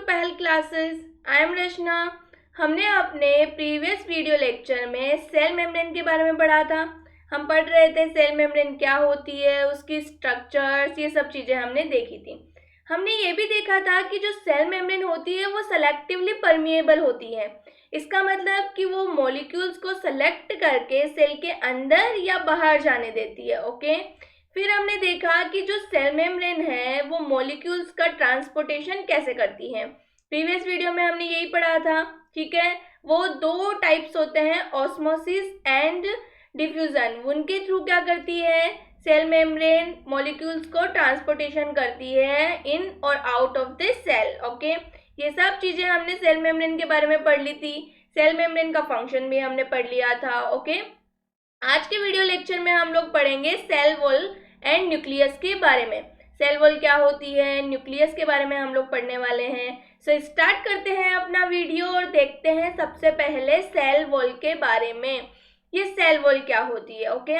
पहल classes. I am रचना। हमने अपने प्रीवियस वीडियो लेक्चर में सेल मेम्ब्रेन के बारे में पढ़ा था। हम पढ़ रहे थे सेल मेम्ब्रेन क्या होती है, उसकी स्ट्रक्चर्स, ये सब चीज़ें हमने देखी थी। हमने ये भी देखा था कि जो सेल मेम्ब्रेन होती है वो सेलेक्टिवली परमिएबल होती है। इसका मतलब कि वो मॉलिक्यूल्स को सेलेक्ट करके सेल के अंदर या बाहर जाने देती है। ओके। फिर हमने देखा कि जो सेल मेम्ब्रेन है वो मॉलिक्यूल्स का ट्रांसपोर्टेशन कैसे करती है। प्रीवियस वीडियो में हमने यही पढ़ा था। ठीक है, वो दो टाइप्स होते हैं, ऑस्मोसिस एंड डिफ्यूजन। उनके थ्रू क्या करती है, सेल मेम्ब्रेन मॉलिक्यूल्स को ट्रांसपोर्टेशन करती है इन और out of the cell. Okay, ये सब चीजें हमने सेल मेम्ब्रेन के बारे में पढ़ ली थी। सेल मेम्ब्रेन का फंक्शन भी हमने पढ़ लिया था। ओके, आज के वीडियो लेक्चर में हम लोग पढ़ेंगे सेल वॉल एंड न्यूक्लियस के बारे में। सेल वॉल क्या होती है, न्यूक्लियस के बारे में हम लोग पढ़ने वाले हैं। सो स्टार्ट करते हैं अपना वीडियो और देखते हैं सबसे पहले सेल वॉल के बारे में। ये सेल वॉल क्या होती है। ओके,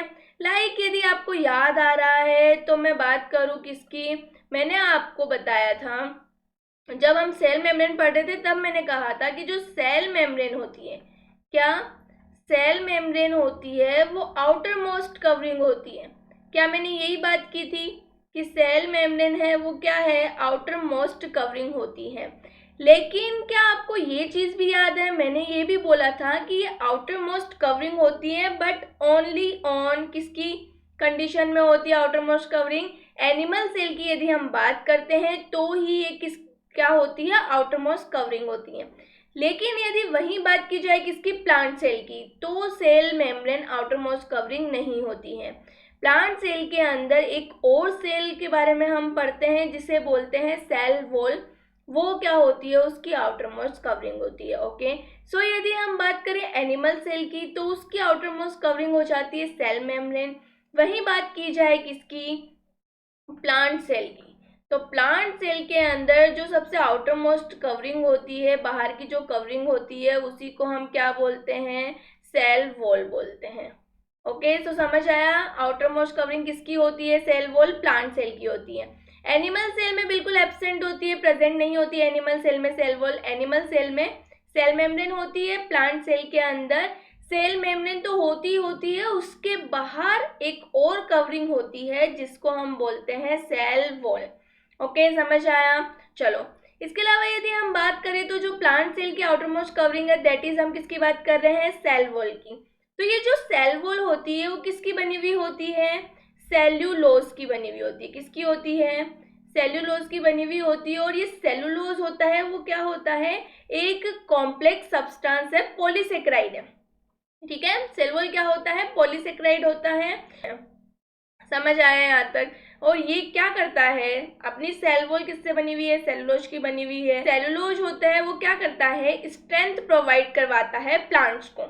यदि आपको याद आ रहा है तो मैं बात करूं किसकी, मैंने आपको बताया था जब हम सेल मेम्ब्रेन पढ़ रहे थे तब मैंने कहा था कि जो सेल मेम्ब्रेन होती है, क्या सेल मेम्ब्रेन होती है वो आउटर मोस्ट कवरिंग होती है। क्या मैंने यही बात की थी कि सेल मेम्ब्रेन है वो क्या है, आउटर मोस्ट कवरिंग होती है। लेकिन क्या आपको ये चीज़ भी याद है, मैंने ये भी बोला था कि ये आउटर मोस्ट कवरिंग होती है बट ओनली ऑन किसकी कंडीशन में होती है outer most covering, animal cell की यदि हम बात करते हैं तो ही ये किस क्या होती है, आउटर मोस्ट कवरिंग होती है। लेकिन यदि वही बात की जाए किसकी, प्लांट सेल की, तो cell membrane outer most covering नहीं होती है। प्लांट सेल के अंदर एक और सेल के बारे में हम पढ़ते हैं जिसे बोलते हैं सेल वॉल। वो क्या होती है, उसकी आउटर मोस्ट कवरिंग होती है। ओके, सो यदि हम बात करें एनिमल सेल की तो उसकी आउटर मोस्ट कवरिंग हो जाती है सेल मेम्ब्रेन। वही बात की जाए किसकी, प्लांट सेल की, तो प्लांट सेल के अंदर जो सबसे आउटर मोस्ट कवरिंग होती है, बाहर की जो कवरिंग होती है, उसी को हम क्या बोलते हैं, सेल वॉल बोलते हैं। ओके, तो समझ आया, आउटर मोस्ट कवरिंग किसकी होती है, सेल वॉल प्लांट सेल की होती है। एनिमल सेल में बिल्कुल एब्सेंट होती है, प्रेजेंट नहीं होती है एनिमल सेल में सेल वॉल। एनिमल सेल में सेल मेम्ब्रेन होती है, प्लांट सेल के अंदर सेल मेम्ब्रेन तो होती है, उसके बाहर एक और कवरिंग होती है जिसको हम बोलते हैं सेल वॉल। ओके, समझ आया। चलो, इसके अलावा यदि हम बात करें तो जो प्लांट सेल की आउटर मोस्ट कवरिंग है दैट इज हम किसकी बात कर रहे हैं, सेल वॉल की। तो ये जो सेल वॉल होती है वो किसकी बनी हुई होती है, सेल्यूलोज की बनी हुई होती है। किसकी होती है, सेल्यूलोज की बनी हुई होती है। और ये सेल्यूलोज होता है वो क्या होता है, एक कॉम्प्लेक्स सब्सटेंस है, पॉलीसेकेराइड है। ठीक है, सेल वॉल क्या होता है, पॉलीसेकेराइड होता है। समझ आया यहाँ तक। और ये क्या करता है, अपनी सेल वॉल किससे बनी हुई है, सेलुलोज की बनी हुई है। सेलुलोज होता है वो क्या करता है, स्ट्रेंथ प्रोवाइड करवाता है प्लांट्स को।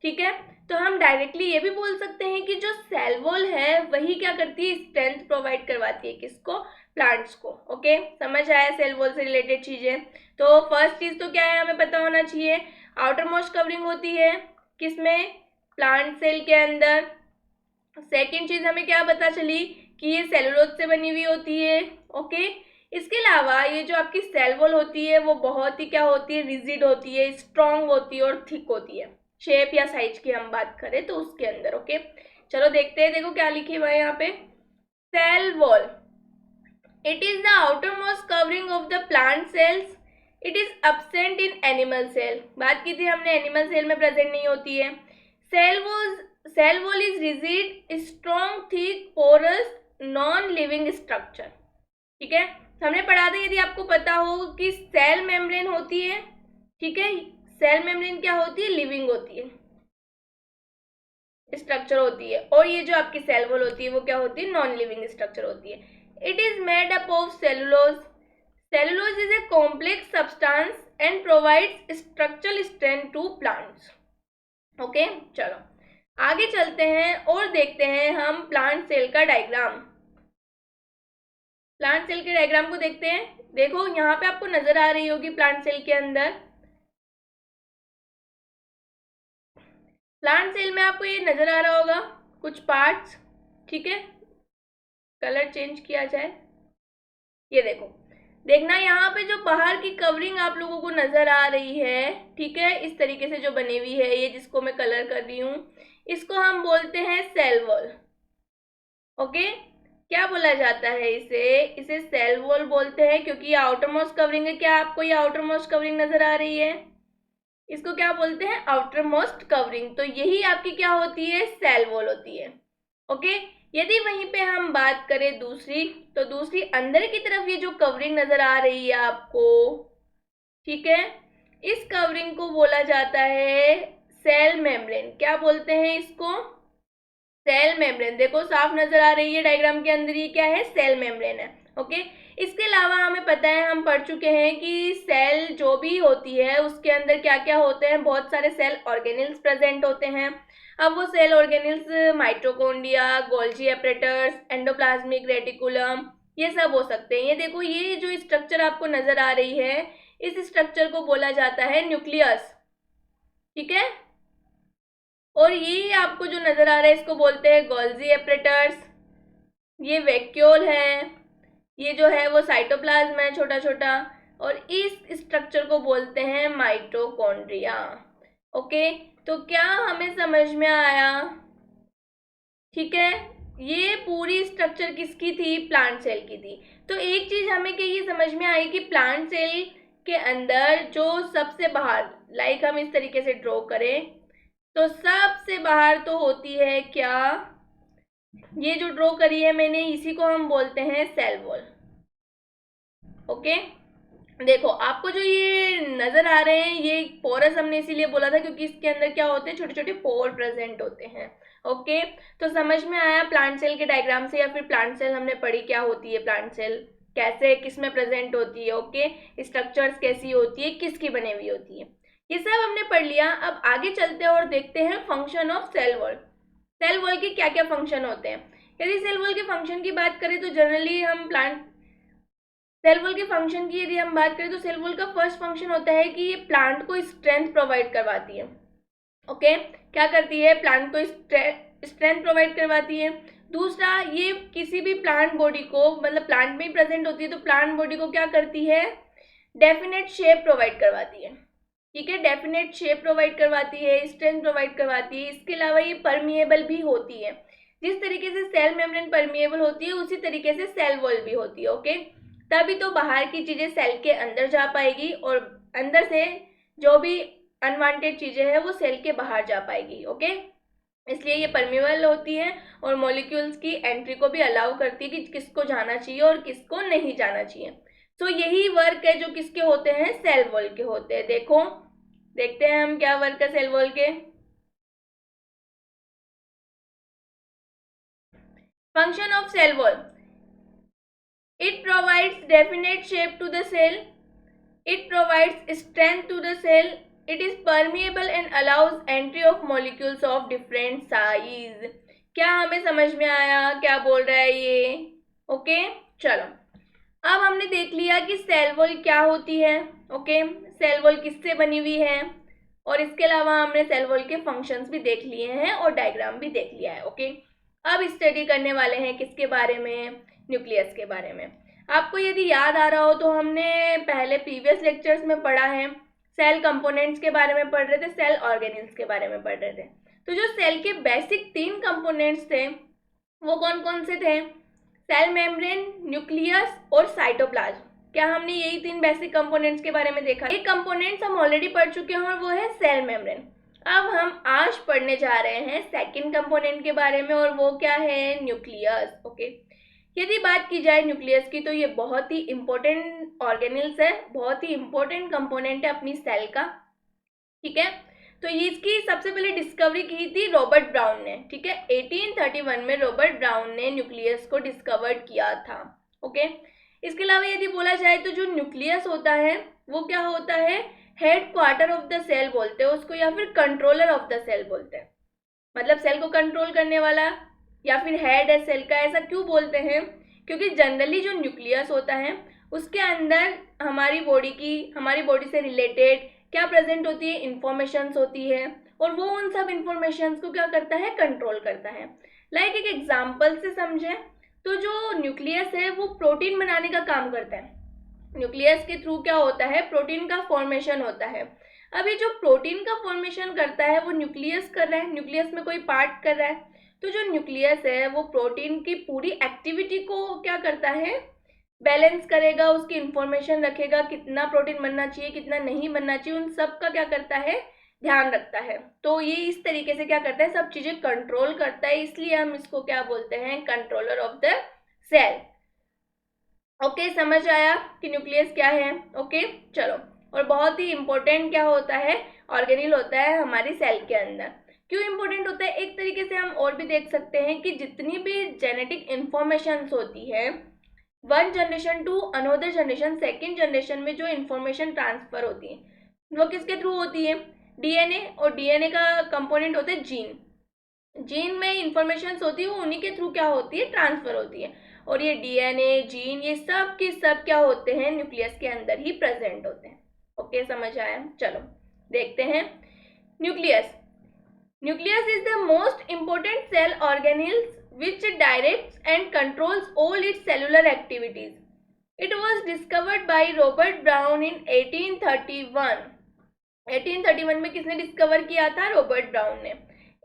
ठीक है, तो हम डायरेक्टली ये भी बोल सकते हैं कि जो सेल वॉल है वही क्या करती है, स्ट्रेंथ प्रोवाइड करवाती है किसको, प्लांट्स को। ओके, समझ आया सेल वॉल से रिलेटेड चीजें। तो फर्स्ट चीज तो क्या है, हमें पता होना चाहिए, आउटर मोस्ट कवरिंग होती है किसमें, प्लांट सेल के अंदर। सेकेंड चीज हमें क्या पता चली कि ये सेलुलोज से बनी हुई होती है। ओके, इसके अलावा ये जो आपकी सेल वॉल होती है वो बहुत ही क्या होती है, रिजिड होती है, स्ट्रॉन्ग होती है और थिक होती है। शेप या साइज की हम बात करें तो उसके अंदर। ओके, चलो देखते हैं, देखो क्या लिखे हुआ है यहाँ पे, cell wall, it is the outer most covering of the plant cells, it is absent in animal cell. बात की थी हमने, एनिमल सेल में प्रेजेंट नहीं होती है। Cell wall is rigid, strong, thick, porous, non living structure. ठीक है, हमने पढ़ा था, यदि आपको पता हो कि सेल मेम्ब्रेन होती है, ठीक है, सेल मेम्ब्रेन क्या होती है, लिविंग होती है, स्ट्रक्चर होती है। और ये जो आपकी सेल वॉल होती है वो क्या होती है, नॉन लिविंग स्ट्रक्चर होती है। It is made up of cellulose, cellulose is a complex substance and provides structural strength to plants. Okay, चलो आगे चलते हैं और देखते हैं हम प्लांट सेल का डायग्राम। प्लांट सेल के डायग्राम को देखते हैं। देखो यहाँ पे आपको नजर आ रही होगी प्लांट सेल के अंदर, प्लांट सेल में आपको ये नजर आ रहा होगा कुछ पार्ट्स। ठीक है, कलर चेंज किया जाए, ये देखो देखना यहाँ पे जो बाहर की कवरिंग आप लोगों को नजर आ रही है, ठीक है, इस तरीके से जो बनी हुई है, ये जिसको मैं कलर कर रही हूँ, इसको हम बोलते हैं सेल वॉल। ओके, क्या बोला जाता है इसे सेल वॉल बोलते हैं, क्योंकि ये आउटर मोस्ट कवरिंग है। क्या आपको ये आउटर मोस्ट कवरिंग नजर आ रही है? इसको क्या बोलते हैं? Outer most covering. तो यही आपकी क्या होती है? सेल वॉल होती है। ओके, यदि वहीं पे हम बात करें दूसरी, तो दूसरी अंदर की तरफ ये जो कवरिंग नजर आ रही है आपको, ठीक है, इस कवरिंग को बोला जाता है सेल मेम्ब्रेन। क्या बोलते हैं इसको? Cell membrane. देखो साफ नजर आ रही है डायग्राम के अंदर, ये क्या है? सेल मेम्ब्रेन है। ओके, इसके अलावा हमें पता है, हम पढ़ चुके हैं कि सेल जो भी होती है उसके अंदर क्या क्या होते हैं, बहुत सारे सेल ऑर्गेनिल्स प्रेजेंट होते हैं। अब वो cell organelles mitochondria, Golgi apparatus, endoplasmic reticulum, ये सब हो सकते हैं। ये देखो, ये जो स्ट्रक्चर आपको नजर आ रही है, इस स्ट्रक्चर को बोला जाता है न्यूक्लियस, ठीक है। और ये आपको जो नजर आ रहा है, इसको बोलते हैं गोल्जी एपरेटस। ये वैक्यूल है, ये जो है वो साइटोप्लाज्म है छोटा छोटा, और इस स्ट्रक्चर को बोलते हैं माइटोकॉन्ड्रिया। ओके, तो क्या हमें समझ में आया? ठीक है, ये पूरी स्ट्रक्चर किसकी थी? प्लांट सेल की थी। तो एक चीज हमें ये समझ में आई कि प्लांट सेल के अंदर जो सबसे बाहर, लाइक हम इस तरीके से ड्रॉ करें, तो सबसे बाहर तो होती है क्या? ये जो ड्रॉ करी है मैंने, इसी को हम बोलते हैं सेल वॉल। ओके, देखो आपको जो ये नजर आ रहे हैं, ये पोरस हमने इसीलिए बोला था क्योंकि इसके अंदर क्या होते हैं? छोटे छोटे पोर प्रेजेंट होते हैं। ओके, तो समझ में आया प्लांट सेल के डायग्राम से, या फिर प्लांट सेल हमने पढ़ी क्या होती है, प्लांट सेल कैसे, किस में प्रेजेंट होती है, ओके, स्ट्रक्चर्स कैसी होती है, किसकी बनी हुई होती है, ये सब हमने पढ़ लिया। अब आगे चलते हैं और देखते हैं function of cell wall. Cell wall के क्या क्या फंक्शन होते हैं? यदि सेल वॉल के फंक्शन की बात करें तो जनरली हम सेल वॉल के फंक्शन की यदि हम बात करें तो सेल वॉल का फर्स्ट फंक्शन होता है कि ये प्लांट को स्ट्रेंथ प्रोवाइड करवाती है। ओके, क्या करती है? प्लांट को स्ट्रेंथ प्रोवाइड करवाती है। दूसरा, ये किसी भी प्लांट बॉडी को, मतलब प्लांट में ही प्रेजेंट होती है, तो प्लांट बॉडी को क्या करती है? डेफिनेट शेप प्रोवाइड करवाती है। ठीक है, डेफिनेट शेप प्रोवाइड करवाती है, स्ट्रेंथ प्रोवाइड करवाती है। इसके अलावा ये परमिएबल भी होती है। जिस तरीके से सेल मेम्ब्रेन परमिएबल होती है, उसी तरीके से सेल वॉल भी होती है। ओके, तभी तो बाहर की चीजें सेल के अंदर जा पाएगी, और अंदर से जो भी अनवांटेड चीजें हैं वो सेल के बाहर जा पाएगी। ओके, इसलिए ये परमिएबल होती है और मॉलिक्यूल्स की एंट्री को भी अलाउ करती है कि किसको जाना चाहिए और किसको नहीं जाना चाहिए। तो यही वर्क है जो किसके होते हैं? सेल वॉल के होते हैं। देखो, देखते हैं हम क्या वर्क है सेल वॉल के। Function of cell wall, it provides definite shape to the cell, it provides strength to the cell, it is permeable and allows entry of molecules of different size. क्या हमें समझ में आया क्या बोल रहा है ये? ओके, चलो अब हमने देख लिया कि सेल वॉल क्या होती है। ओके, सेल वॉल किससे बनी हुई है, और इसके अलावा हमने सेल वॉल के फंक्शंस भी देख लिए हैं और डायग्राम भी देख लिया है। ओके, अब स्टडी करने वाले हैं किसके बारे में? न्यूक्लियस के बारे में। आपको यदि याद आ रहा हो तो हमने पहले प्रीवियस लेक्चर्स में पढ़ा है, सेल कंपोनेंट्स के बारे में पढ़ रहे थे, सेल ऑर्गेनिल्स के बारे में पढ़ रहे थे। तो जो सेल के बेसिक 3 कंपोनेंट्स थे वो कौन कौन से थे? सेल मेम्ब्रेन, न्यूक्लियस और साइटोप्लाज्म। क्या हमने यही 3 बेसिक कंपोनेंट्स के बारे में देखा? एक कंपोनेंट्स हम ऑलरेडी पढ़ चुके हैं और वो है सेल मेम्ब्रेन। अब हम आज पढ़ने जा रहे हैं सेकंड कंपोनेंट के बारे में, और वो क्या है? न्यूक्लियस। ओके, यदि बात की जाए न्यूक्लियस की, तो ये बहुत ही इंपॉर्टेंट ऑर्गेनिल्स है, बहुत ही इंपॉर्टेंट कंपोनेंट है अपनी सेल का। ठीक है, तो इसकी सबसे पहले डिस्कवरी की थी रॉबर्ट ब्राउन ने। ठीक है, 1831 में रॉबर्ट ब्राउन ने न्यूक्लियस को डिस्कवर्ड किया था। ओके, इसके अलावा यदि बोला जाए तो जो न्यूक्लियस होता है वो क्या होता है? Head quarter of the cell बोलते हैं उसको, या फिर कंट्रोलर ऑफ द सेल बोलते हैं। मतलब सेल को कंट्रोल करने वाला, या फिर हेड है सेल का। ऐसा क्यों बोलते हैं? क्योंकि जनरली जो न्यूक्लियस होता है उसके अंदर हमारी बॉडी से रिलेटेड क्या प्रेजेंट होती है? इंफॉर्मेशंस होती है, और वो उन सब इंफॉर्मेशंस को क्या करता है? कंट्रोल करता है। लाइक एक एग्जांपल से समझें तो जो न्यूक्लियस है वो प्रोटीन बनाने का काम करता है। न्यूक्लियस के थ्रू क्या होता है, प्रोटीन का फॉर्मेशन होता है। अभी जो प्रोटीन का फॉर्मेशन करता है वो न्यूक्लियस कर रहा है, न्यूक्लियस में कोई पार्ट कर रहा है। तो जो न्यूक्लियस है वो प्रोटीन की पूरी एक्टिविटी को क्या करता है, बैलेंस करेगा, उसकी इंफॉर्मेशन रखेगा, कितना प्रोटीन बनना चाहिए, कितना नहीं बनना चाहिए, उन सब का क्या करता है, ध्यान रखता है। तो ये इस तरीके से क्या करता है, सब चीजें कंट्रोल करता है, इसलिए हम इसको क्या बोलते हैं, controller of the cell. Okay, समझ आया कि न्यूक्लियस क्या है। ओके चलो, और बहुत ही इंपॉर्टेंट क्या होता है, ऑर्गेनेल होता है हमारी सेल के अंदर। क्यों इंपॉर्टेंट होता है, एक तरीके से हम और भी देख सकते हैं कि जितनी भी जेनेटिक इंफॉर्मेशन होती है, one generation to another generation, second generation में जो इंफॉर्मेशन ट्रांसफर होती है वो किसके थ्रू होती है, डीएनए, और डीएनए का कंपोनेंट होता है जीन। जीन में इंफॉर्मेशन होती है वो उन्हीं के थ्रू क्या होती है, ट्रांसफर होती है। और ये डीएनए, जीन, ये सब के सब क्या होते हैं, न्यूक्लियस के अंदर ही प्रेजेंट होते हैं। ओके, समझ आया। चलो देखते हैं nucleus. Nucleus is the most important cell organelles which directs and controls all its cellular activities. It was discovered by Robert Brown in 1831. 1831 में किसने डिस्कवर किया था, रॉबर्ट ब्राउन ने।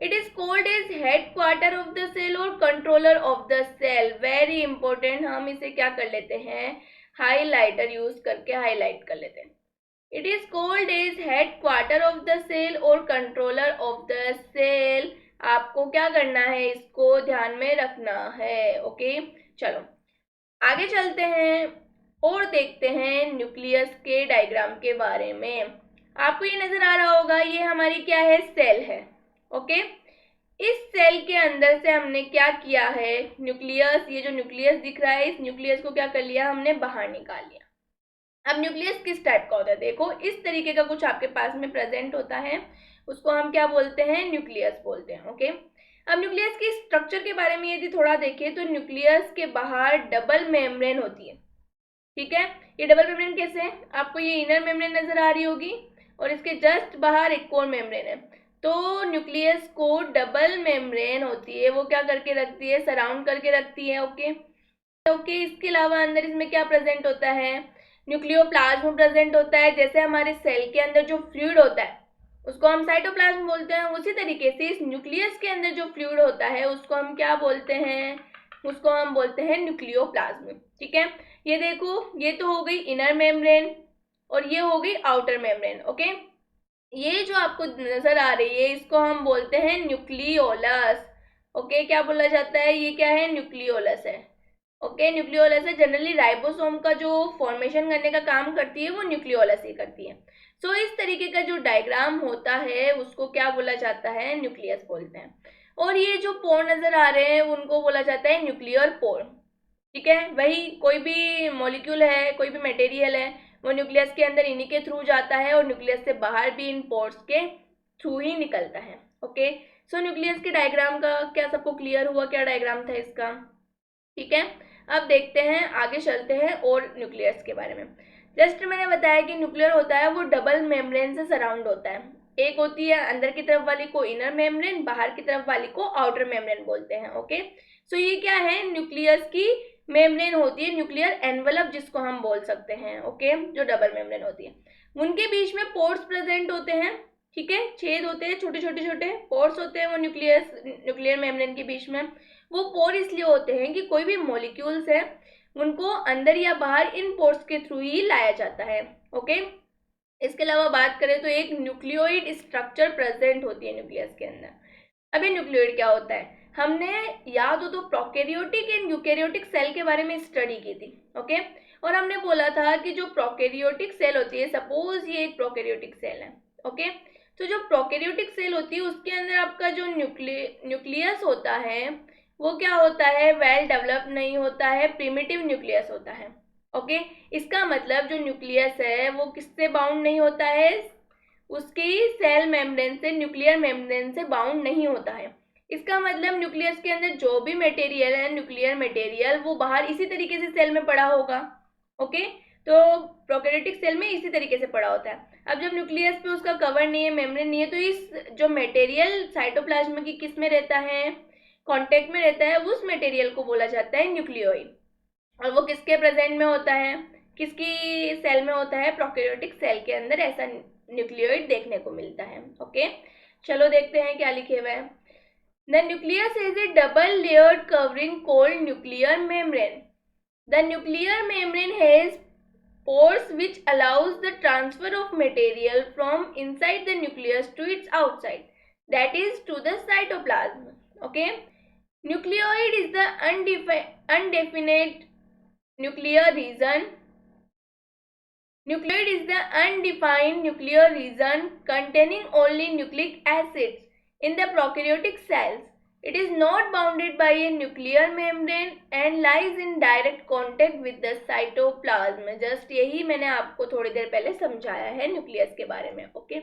It is called as head quarter of the cell और controller of the cell. Very important, हम इसे क्या कर लेते हैं, हाईलाइटर यूज करके हाईलाइट कर लेते हैं। It is called as head quarter of the cell और कंट्रोलर ऑफ द सेल। आपको क्या करना है, इसको ध्यान में रखना है। ओके चलो आगे चलते हैं और देखते हैं न्यूक्लियस के डायग्राम के बारे में। आपको ये नजर आ रहा होगा, ये हमारी क्या है, सेल है। ओके, इस सेल के अंदर से हमने क्या किया है, न्यूक्लियस, ये जो न्यूक्लियस दिख रहा है, इस न्यूक्लियस को क्या कर लिया हमने, बाहर निकाल लिया। अब न्यूक्लियस किस टाइप का होता है, देखो इस तरीके का कुछ आपके पास में प्रेजेंट होता है, उसको हम क्या बोलते हैं, न्यूक्लियस बोलते हैं। ओके, अब न्यूक्लियस की स्ट्रक्चर के बारे में यदि थोड़ा देखें तो न्यूक्लियस के बाहर डबल मेम्ब्रेन होती है। ठीक है, ये डबल मेम्ब्रेन कैसे है, आपको ये इनर मेम्ब्रेन नजर आ रही होगी और इसके जस्ट बाहर एक और मेम्ब्रेन है। तो न्यूक्लियस को डबल मेम्ब्रेन होती है, वो क्या करके रखती है, सराउंड करके रखती है। ओके ओके, इसके अलावा अंदर इसमें क्या प्रेजेंट होता है, न्यूक्लियोप्लाज्म प्रेजेंट होता है। जैसे हमारे सेल के अंदर जो फ्लूइड होता है उसको हम साइटोप्लाज्म बोलते हैं, उसी तरीके से इस न्यूक्लियस के अंदर जो फ्लूइड होता है उसको हम क्या बोलते हैं, उसको हम बोलते हैं न्यूक्लियोप्लाज्म। ठीक है, ये देखो, ये तो हो गई इनर मेम्ब्रेन और ये हो गई आउटर मेम्ब्रेन। ओके, ये जो आपको नजर आ रही है इसको हम बोलते हैं न्यूक्लियोलस। ओके, क्या बोला जाता है, ये क्या है, न्यूक्लियोलस है। ओके, न्यूक्लियोलस है, जनरली राइबोसोम का जो फॉर्मेशन करने का काम करती है वो न्यूक्लियोलस ही करती है। सो इस तरीके का जो डायग्राम होता है उसको क्या बोला जाता है, न्यूक्लियस बोलते हैं। और ये जो पोर नजर आ रहे हैं उनको बोला जाता है न्यूक्लियर पोर। ठीक है, वही कोई भी मॉलिक्यूल है, कोई भी मटेरियल है, वो न्यूक्लियस के अंदर इन्हीं के थ्रू जाता है और न्यूक्लियस से बाहर भी इन पोर्स के थ्रू ही निकलता है। ओके, सो न्यूक्लियस के डायग्राम का क्या सबको क्लियर हुआ, क्या डायग्राम था इसका। ठीक है, अब देखते हैं, आगे चलते हैं और न्यूक्लियस के बारे में। जस्ट मैंने बताया कि न्यूक्लियर होता है वो डबल मेम्ब्रेन से सराउंड होता है। एक होती है अंदर की तरफ वाली को इनर मेम्ब्रेन, बाहर की तरफ वाली को आउटर मेम्ब्रेन बोलते हैं। ओके, सो ये क्या है, न्यूक्लियस की मेम्ब्रेन होती है, न्यूक्लियर एनवलप जिसको हम बोल सकते हैं। ओके, जो डबल मेम्ब्रेन होती है, उनके बीच में पोर्स प्रेजेंट होते हैं। ठीक है, छेद होते हैं, छोटे छोटे छोटे पोर्स होते हैं वो न्यूक्लियर मेम्ब्रेन के बीच में। वो पोर इसलिए होते हैं कि कोई भी मॉलिक्यूल्स है उनको अंदर या बाहर इन पोर्स के थ्रू ही लाया जाता है। ओके, इसके अलावा बात करें तो एक न्यूक्लियोइड स्ट्रक्चर प्रेजेंट होती है न्यूक्लियस के अंदर। अभी न्यूक्लियोइड क्या होता है, हमने याद हो तो प्रोकैरियोटिक एंड यूकैरियोटिक सेल के बारे में स्टडी की थी। ओके, और हमने बोला था कि जो प्रोकैरियोटिक सेल होती है, सपोज ये एक प्रोकैरियोटिक सेल है। ओके, तो जो प्रोकैरियोटिक सेल होती है उसके अंदर आपका जो न्यूक्लियस होता है वो क्या होता है, वेल डेवलप नहीं होता है, प्रिमिटिव न्यूक्लियस होता है। ओके, इसका मतलब जो न्यूक्लियस है वो किससे बाउंड नहीं होता है, उसकी सेल मेम्ब्रेन से, न्यूक्लियर मेम्ब्रेन से बाउंड नहीं होता है। इसका मतलब न्यूक्लियस के अंदर जो भी मटेरियल है, न्यूक्लियर मटेरियल, वो बाहर इसी तरीके से सेल में पड़ा होगा। ओके, तो प्रोकैरियोटिक सेल में इसी तरीके से पड़ा होता है। अब जब न्यूक्लियस पे उसका कवर नहीं है, मेम्ब्रेन नहीं है, तो इस जो मटेरियल साइटोप्लाज्म की किस में रहता है, कांटेक्ट में रहता है, उस मटेरियल को बोला जाता है न्यूक्लियोइड। और वो किसके प्रेजेंट में होता है, किसकी सेल में होता है, प्रोकैरियोटिक सेल के अंदर ऐसा न्यूक्लियोइड देखने को मिलता है। ओके, चलो देखते हैं क्या लिखे हुए है। The nucleus is A double layered covering cold nuclear membrane. The nuclear membrane has pores which allows the transfer of material from inside the nucleus to its outside, that is to the cytoplasm. Okay, nucleoid is the undefined nuclear region. Nucleoid is the undefined nuclear region containing only nucleic acids in the prokaryotic cells. It is not bounded by a nuclear membrane and lies in direct contact with the cytoplasm. Just यही मैंने आपको थोड़ी देर पहले समझाया है nucleus के बारे में। ओके,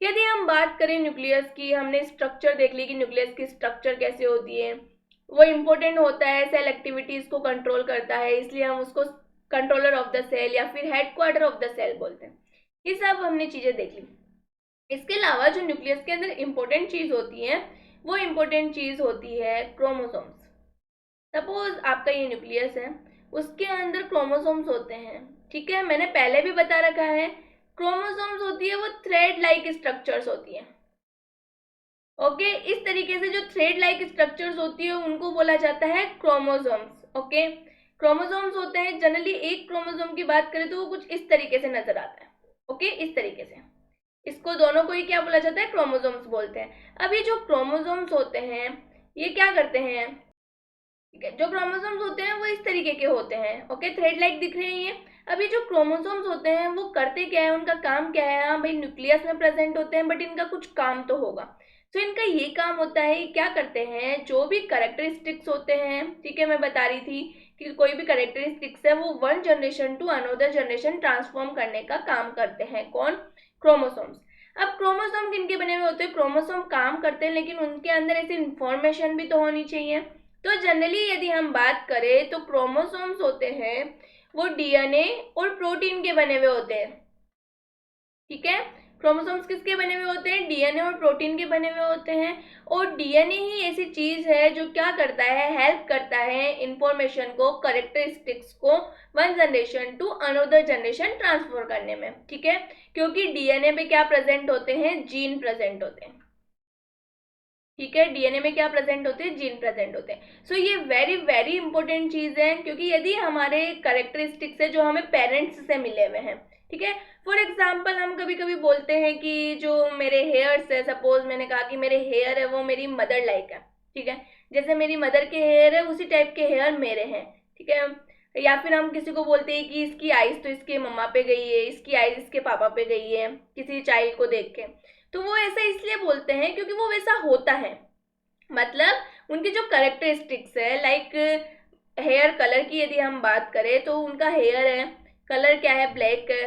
यदि हम बात करें न्यूक्लियस की, हमने स्ट्रक्चर देख ली कि न्यूक्लियस की स्ट्रक्चर कैसे होती है। वो इम्पोर्टेंट होता है, सेल एक्टिविटीज को कंट्रोल करता है, इसलिए हम उसको कंट्रोलर ऑफ द सेल या फिर हेडक्वार्टर ऑफ द सेल बोलते हैं। ये सब हमने चीजें देख ली। इसके अलावा जो न्यूक्लियस के अंदर इम्पोर्टेंट चीज होती है, वो इम्पोर्टेंट चीज होती है क्रोमोसोम्स। सपोज आपका ये न्यूक्लियस है, उसके अंदर क्रोमोसोम्स होते हैं। ठीक है, मैंने पहले भी बता रखा है, क्रोमोसोम्स होती है वो थ्रेड लाइक स्ट्रक्चर्स होती है। ओके, इस तरीके से जो थ्रेड लाइक स्ट्रक्चर्स होती है उनको बोला जाता है क्रोमोसोम्स। ओके, क्रोमोसोम्स होते हैं, जनरली एक क्रोमोसोम की बात करें तो वो कुछ इस तरीके से नजर आता है। ओके, इस तरीके से, इसको दोनों को ही क्या बोला जाता है, क्रोमोसोम्स बोलते हैं। अब ये जो क्रोमोसोम्स होते हैं ये क्या करते हैं, ठीक है, जो क्रोमोसोम्स होते हैं वो इस तरीके के होते हैं। ओके, थ्रेड लाइक दिख रहे हैं ये। अब ये जो क्रोमोसोम्स होते हैं वो करते क्या है, उनका काम क्या है। हाँ भाई, न्यूक्लियस में प्रेजेंट होते हैं बट इनका कुछ काम तो होगा। तो इनका ये काम होता है, क्या करते हैं, जो भी कैरेक्टरिस्टिक्स होते हैं, ठीक है, मैं बता रही थी कि कोई भी कैरेक्टरिस्टिक्स है वो one generation to another generation transform करने का काम करते हैं। कौन, क्रोमोसोम्स। अब क्रोमोसोम किनके बने हुए होते हैं, क्रोमोसोम काम करते हैं लेकिन उनके अंदर ऐसी इंफॉर्मेशन भी तो होनी चाहिए। तो जनरली यदि हम बात करें तो क्रोमोसोम्स होते हैं वो डीएनए और प्रोटीन के बने हुए होते हैं। ठीक है, क्रोमोसोम्स किसके बने हुए होते हैं, डीएनए और प्रोटीन के बने हुए होते हैं। और डीएनए ही ऐसी चीज है जो क्या करता है, हेल्प करता है इंफॉर्मेशन को, कैरेक्टरिस्टिक्स को one generation to another generation transfer करने में। ठीक है, क्योंकि डीएनए पे क्या प्रेजेंट होते हैं, जीन प्रेजेंट होते हैं। ठीक है, डीएनए में क्या प्रेजेंट होते हैं, जीन प्रेजेंट होते हैं। सो ये वेरी वेरी इंपॉर्टेंट चीज है, क्योंकि यदि हमारे कैरेक्टरिस्टिक्स है जो हमें पेरेंट्स से मिले हुए हैं, ठीक है, फॉर एग्जाम्पल हम कभी कभी बोलते हैं कि जो मेरे हेयर्स है, सपोज मैंने कहा कि मेरे हेयर है वो मेरी मदर लाइक है। ठीक है, जैसे मेरी मदर के हेयर है उसी टाइप के हेयर मेरे हैं। ठीक है, या फिर हम किसी को बोलते हैं कि इसकी आइज तो इसके मम्मा पे गई है, इसकी आइज इसके पापा पे गई है, किसी चाइल्ड को देख के। तो वो ऐसा इसलिए बोलते हैं क्योंकि वो वैसा होता है, मतलब उनकी जो कैरेक्टरिस्टिक्स है, लाइक हेयर कलर की यदि हम बात करें तो उनका हेयर है, कलर क्या है, ब्लैक है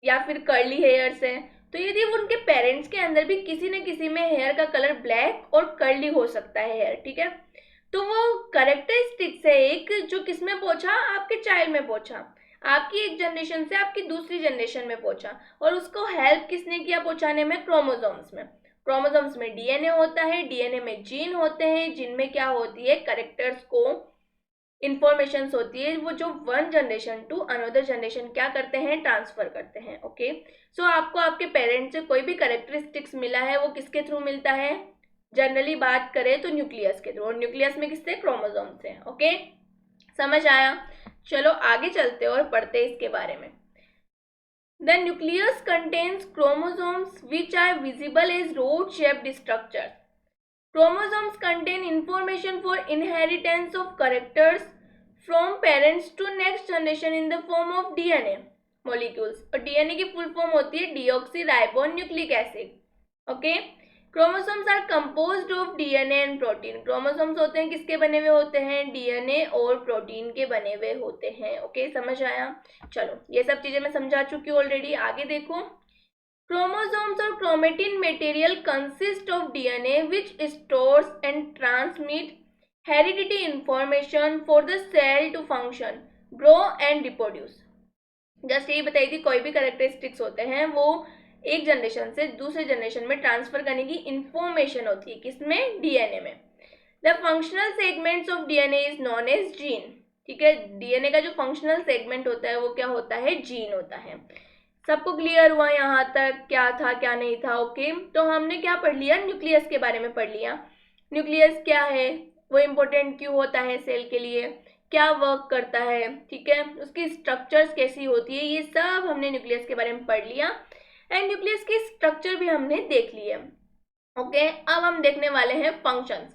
या फिर कर्ली हेयर्स है। तो यदि वो उनके पेरेंट्स के अंदर भी किसी न किसी में हेयर का कलर ब्लैक और कर्ली हो सकता है हेयर, ठीक है, तो वो कैरेक्टरिस्टिक्स है एक जो किसमें पहुंचा, आपके चाइल्ड में पहुंचा, आपकी एक जनरेशन से आपकी दूसरी जनरेशन में पहुंचा। और उसको हेल्प किसने किया पहुंचाने में, क्रोमोसोम्स में। क्रोमोसोम्स में डीएनए होता है, डीएनए में जीन होते हैं, जिनमें क्या होती है, कैरेक्टर्स को इंफॉर्मेशन होती है, वो जो one generation to another generation क्या करते हैं, ट्रांसफर करते हैं। ओके, सो आपको आपके पेरेंट्स से कोई भी कैरेक्टरिस्टिक्स मिला है वो किसके थ्रू मिलता है, जनरली बात करें तो न्यूक्लियस के थ्रू। और न्यूक्लियस में किससे, क्रोमोसोम से। ओके, समझ आया। चलो आगे चलते और पढ़ते इसके बारे में। The nucleus contains chromosomes which are visible as rod shaped structure. Chromosomes contain information for inheritance of characters from parents to next generation in the form of DNA molecules. और DNA की फुल फॉर्म होती है deoxyribonucleic acid. Okay? Chromosomes are composed of DNA and protein. Chromosomes होते हैं किसके बने हुए होते हैं, DNA और प्रोटीन के बने हुए होते हैं। ओके, समझ आया। चलो ये सब चीजें मैं समझा चुकी हूँ ऑलरेडी। आगे देखो, Chromosomes or chromatin material consist of DNA which stores and transmit heredity information for the cell to function, grow and reproduce. Just यही बताई थी, कोई भी कैरेक्टरिस्टिक्स होते हैं वो एक जनरेशन से दूसरे जनरेशन में ट्रांसफर करने की इंफॉर्मेशन होती है, किसमें, डीएनए में। The functional segments of DNA is known as gene. ठीक है। डीएनए का जो फंक्शनल सेगमेंट होता है वो क्या होता है, जीन होता है। सबको क्लियर हुआ यहाँ तक क्या था क्या नहीं था? ओके, तो हमने क्या पढ़ लिया, न्यूक्लियस के बारे में पढ़ लिया। न्यूक्लियस क्या है, वो इम्पोर्टेंट क्यों होता है सेल के लिए, क्या वर्क करता है, ठीक है, उसकी स्ट्रक्चर्स कैसी होती है, ये सब हमने न्यूक्लियस के बारे में पढ़ लिया। एंड न्यूक्लियस की स्ट्रक्चर भी हमने देख ली है। ओके, अब हम देखने वाले हैं फंक्शंस।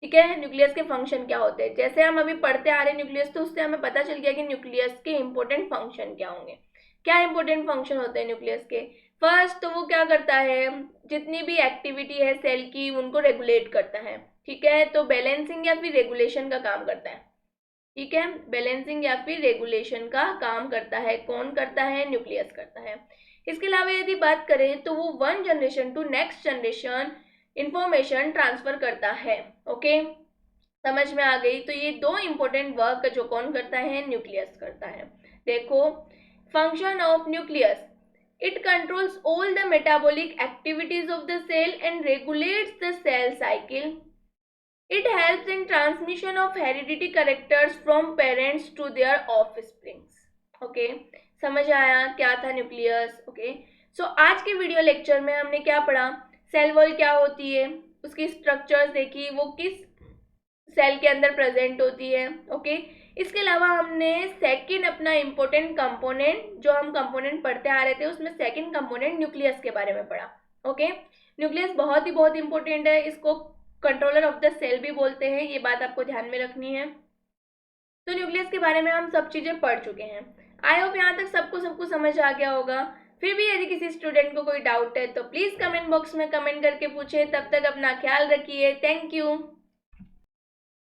ठीक है, न्यूक्लियस के फंक्शन क्या होते हैं। जैसे हम अभी पढ़ते आ रहे हैं न्यूक्लियस, तो उससे हमें पता चल गया कि न्यूक्लियस के इंपॉर्टेंट फंक्शन क्या होंगे। क्या इंपॉर्टेंट फंक्शन होते हैं न्यूक्लियस के? फर्स्ट तो वो क्या करता है, जितनी भी एक्टिविटी है सेल की उनको रेगुलेट करता है। ठीक है, तो बैलेंसिंग या फिर रेगुलेशन का काम करता है। ठीक है, बैलेंसिंग या फिर रेगुलेशन का काम करता है। कौन करता है, न्यूक्लियस करता है। इसके अलावा यदि बात करें तो वो one generation to next generation information transfer करता है। ओके, समझ में आ गई। तो ये दो इंपॉर्टेंट वर्क जो कौन करता है, न्यूक्लियस करता है। देखो, function of nucleus, it controls all the metabolic activities of the cell and regulates the cell cycle. It helps in transmission of hereditary characters from parents to their offsprings. Okay, समझ आया क्या था nucleus? Okay, सो आज के video lecture में हमने क्या पढ़ा, सेल वॉल क्या होती है, उसकी स्ट्रक्चर्स देखी, वो किस सेल के अंदर प्रेजेंट होती है। ओके, इसके अलावा हमने सेकंड अपना इम्पोर्टेंट कंपोनेंट, जो हम कंपोनेंट पढ़ते आ रहे थे उसमें सेकंड कंपोनेंट न्यूक्लियस के बारे में पढ़ा। ओके, न्यूक्लियस बहुत ही इंपॉर्टेंट है, इसको कंट्रोलर ऑफ द सेल भी बोलते हैं, ये बात आपको ध्यान में रखनी है। तो न्यूक्लियस के बारे में हम सब चीजें पढ़ चुके हैं। आई होप यहाँ तक सबको समझ आ गया होगा। फिर भी यदि किसी स्टूडेंट को कोई डाउट है तो प्लीज कमेंट बॉक्स में कमेंट करके पूछे। तब तक अपना ख्याल रखिए। Thank you.